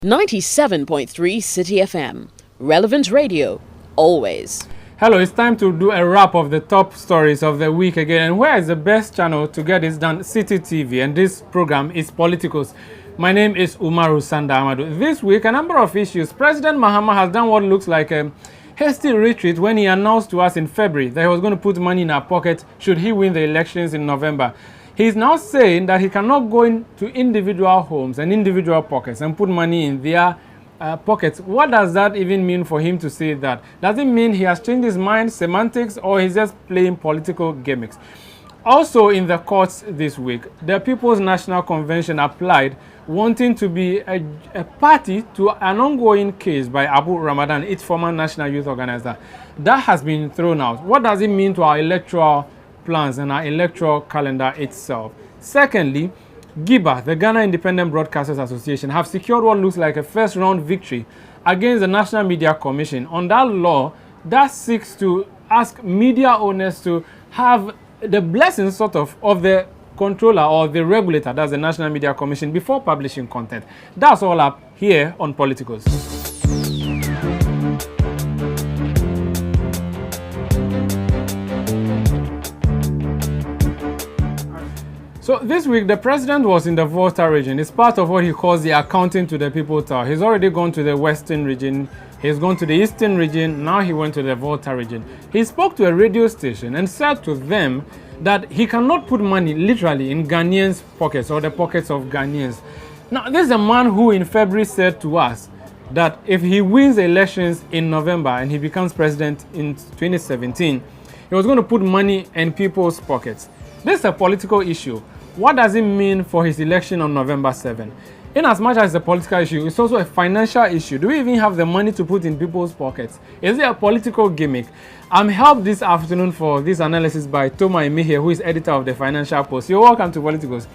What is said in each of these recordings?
97.3 Citi FM. Relevant radio, always. Hello, it's time to do a wrap of the top stories of the week again. And where is the best channel to get this done? Citi TV. And this program is Politicos. My name is Umaru Sanda Amadu. This week, a number of issues. President Mahama has done what looks like a hasty retreat when he announced to us in February that he was going to put money in our pocket should he win the elections in November. He's now saying that he cannot go into individual homes and individual pockets and put money in their pockets. What does that even mean for him to say that? Does it mean he has changed his mind, semantics, or he's just playing political gimmicks? Also in the courts this week, the People's National Convention applied wanting to be a party to an ongoing case by Abu Ramadan, its former national youth organizer. That has been thrown out. What does it mean to our electoral plans and our electoral calendar itself? Secondly, GIBA, the Ghana Independent Broadcasters Association, have secured what looks like a first-round victory against the National Media Commission on that law that seeks to ask media owners to have the blessing of the controller or the regulator, that's the National Media Commission, before publishing content. That's all up here on Politicos. So this week, the president was in the Volta region. It's part of what he calls the accounting to the people tour. He's already gone to the Western region. He's gone to the Eastern region. Now he went to the Volta region. He spoke to a radio station and said to them that he cannot put money literally in Ghanaians' pockets or the pockets of Ghanaians. Now, this is a man who in February said to us that if he wins the elections in November and he becomes president in 2017, he was going to put money in people's pockets. This is a political issue. What does it mean for his election on November 7? In as much as a political issue, it's also a financial issue. Do we even have the money to put in people's pockets? Is it a political gimmick? I'm helped this afternoon for this analysis by Toma Amihere, who is editor of the Financial Post. You're welcome to Politicos.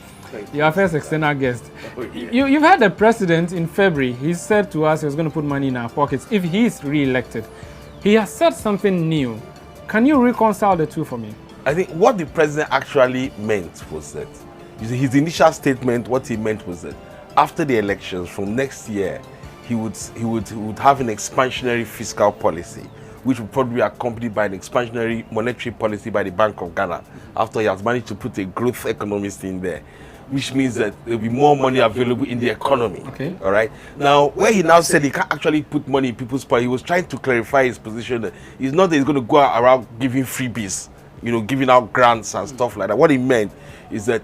You're our first external guest. You've had the president in February. He said to us he was going to put money in our pockets if he is re-elected. He has said something new. Can you reconcile the two for me? I think what the president actually meant was that, his initial statement, what he meant was that after the elections from next year, he would have an expansionary fiscal policy, which would probably be accompanied by an expansionary monetary policy by the Bank of Ghana, after he has managed to put a growth economist in there, which means that there will be more money available in the economy. Okay. All right. Now, where he now said he can't actually put money in people's pockets, he was trying to clarify his position. That it's not that he's going to go around giving freebies, giving out grants and stuff like that. What he meant is that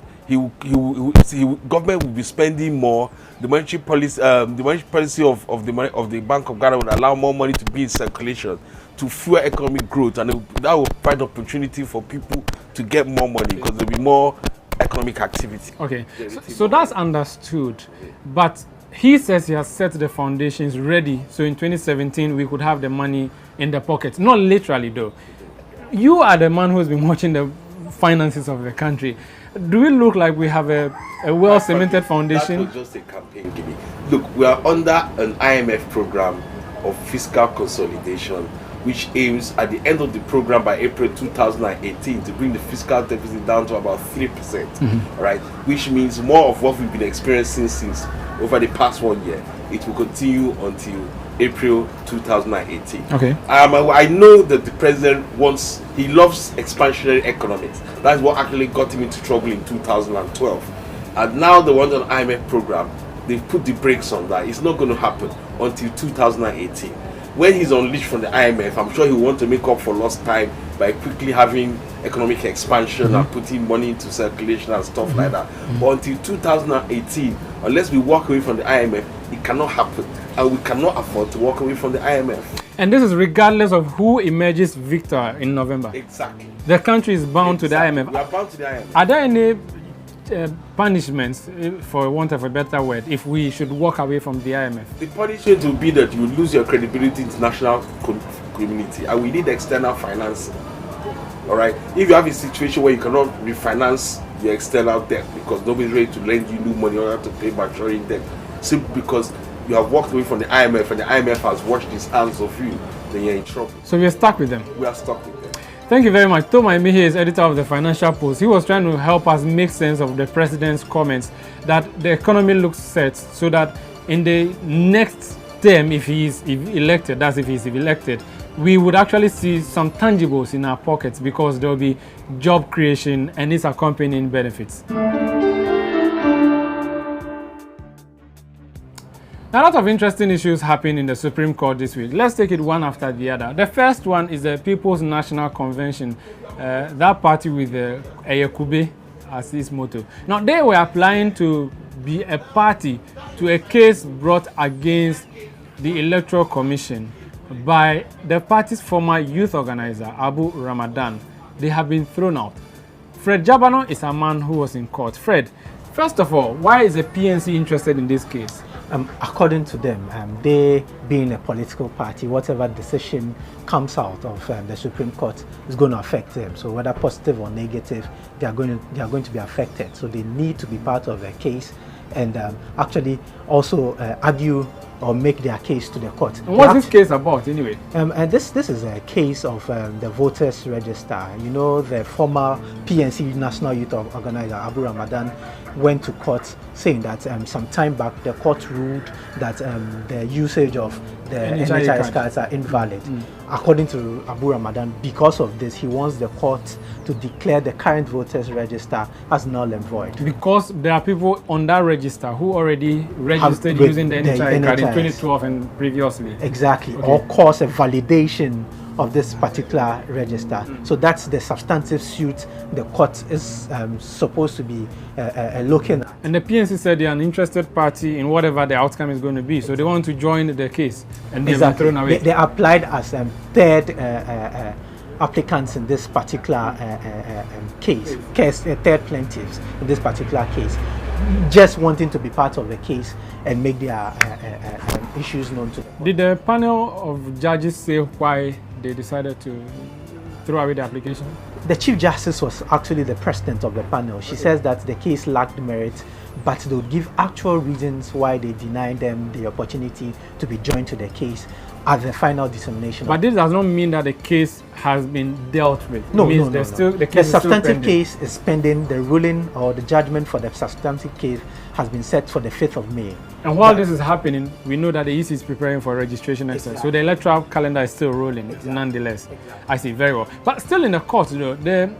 government will be spending more. The monetary policy, of the Bank of Ghana would allow more money to be in circulation to fuel economic growth, and that will provide opportunity for people to get more money because there will be more economic activity. Okay, so that's understood, but he says he has set the foundations ready, so in 2017 we could have the money in the pocket. Not literally though. You are the man who's been watching the finances of the country. Do we look like we have a well-cemented foundation? That was just a campaign gimmick. Look, we are under an IMF program of fiscal consolidation, which aims at the end of the program by April 2018 to bring the fiscal deficit down to about 3%, right? Which means more of what we've been experiencing since over the past 1 year. It will continue until April 2018. Okay. I know that the president he loves expansionary economics. That's what actually got him into trouble in 2012. And now they want an IMF program. They've put the brakes on that. It's not going to happen until 2018. When he's unleashed from the IMF, I'm sure he'll want to make up for lost time by quickly having economic expansion and putting money into circulation and stuff like that. But until 2018, unless we walk away from the IMF, it cannot happen. And we cannot afford to walk away from the IMF. And this is regardless of who emerges victor in November. Exactly. The country is bound to the IMF. We are bound to the IMF. Are there any punishments, for want of a better word, if we should walk away from the IMF? The punishment will be that you lose your credibility in the international community, and we need external financing. All right. If you have a situation where you cannot refinance the external debt because nobody's ready to lend you new money in order to pay maturing debt, simply because you have walked away from the IMF and the IMF has washed its hands of you, then you're in trouble. So we are stuck with them. We are stuck with them. Thank you very much. Toma Amihere is editor of the Financial Post. He was trying to help us make sense of the president's comments that the economy looks set so that in the next term, if he's elected, that's if he's elected, we would actually see some tangibles in our pockets because there will be job creation and its accompanying benefits. A lot of interesting issues happen in the Supreme Court this week. Let's take it one after the other. The first one is the People's National Convention, that party with Eyekube as its motto. Now, they were applying to be a party to a case brought against the Electoral Commission by the party's former youth organizer, Abu Ramadan. They have been thrown out. Fred Djabanor is a man who was in court. Fred, first of all, why is the PNC interested in this case? According to them, they being a political party, whatever decision comes out of the Supreme Court is going to affect them. So whether positive or negative, they are going to be affected. So they need to be part of a case and actually also argue or make their case to the court. And what's this case about anyway? And this is a case of the voters register. You know, the former PNC National Youth Organizer Abu Ramadan went to court saying that some time back the court ruled that the usage of the NHIS cards are invalid. According to Abu Ramadan, because of this, he wants the court to declare the current voters register as null and void. Because there are people on that register who already registered using the NHIS card in 2012 and previously. Exactly, okay. Or cause a validation of this particular register. So that's the substantive suit the court is supposed to be looking at. And the PNC said they are an interested party in whatever the outcome is going to be. So they want to join the case and they've been thrown away. They applied as third applicants in this particular case, third plaintiffs in this particular case, just wanting to be part of the case and make their issues known to them. Did the panel of judges say why they decided to throw away the application? The Chief Justice was actually the president of the panel. She says that the case lacked merit, but they would give actual reasons why they denied them the opportunity to be joined to the case at the final determination. But this does not mean that the case has been dealt with. No, The substantive case is pending. The ruling or the judgment for the substantive case has been set for the 5th of May. And while this is happening, we know that the EC is preparing for a registration exercise. So the electoral calendar is still rolling, nonetheless. I see, very well. But still in the court, the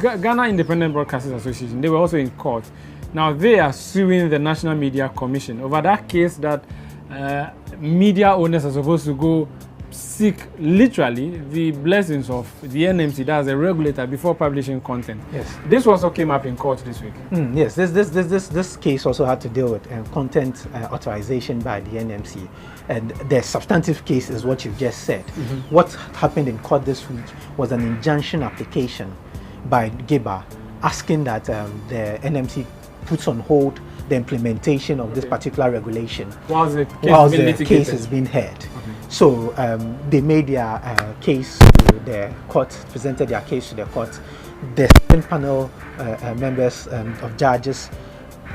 Ghana Independent Broadcasters Association, they were also in court. Now they are suing the National Media Commission over that case that media owners are supposed to go seek literally the blessings of the NMC, that's a regulator, before publishing content. Yes. This also came up in court this week. Yes, this case also had to deal with content authorization by the NMC. And the substantive case is what you've just said. What happened in court this week was an injunction application by GIBA asking that the NMC puts on hold the implementation of this particular regulation while the case is being heard. So they made their case to the court, presented their case to the court. The second panel members of judges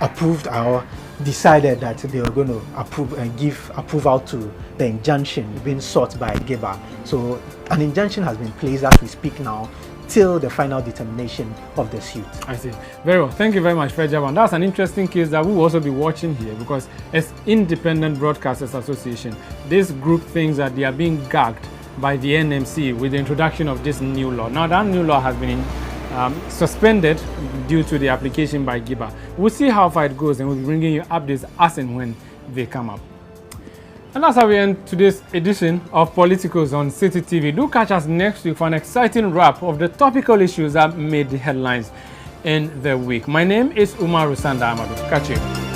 approved or decided that they were going to approve and give approval to the injunction being sought by GIBA. So an injunction has been placed as we speak now till the final determination of the suit. I see. Very well. Thank you very much, Fred Djabanor. That's an interesting case that we will also be watching here because as Independent Broadcasters Association, this group thinks that they are being gagged by the NMC with the introduction of this new law. Now that new law has been suspended due to the application by GIBA. We'll see how far it goes and we'll be bringing you updates as and when they come up. And that's how we end today's edition of Politicos on Citi TV. Do catch us next week for an exciting wrap of the topical issues that made the headlines in the week. My name is Umaru Sanda Amadu. Catch you.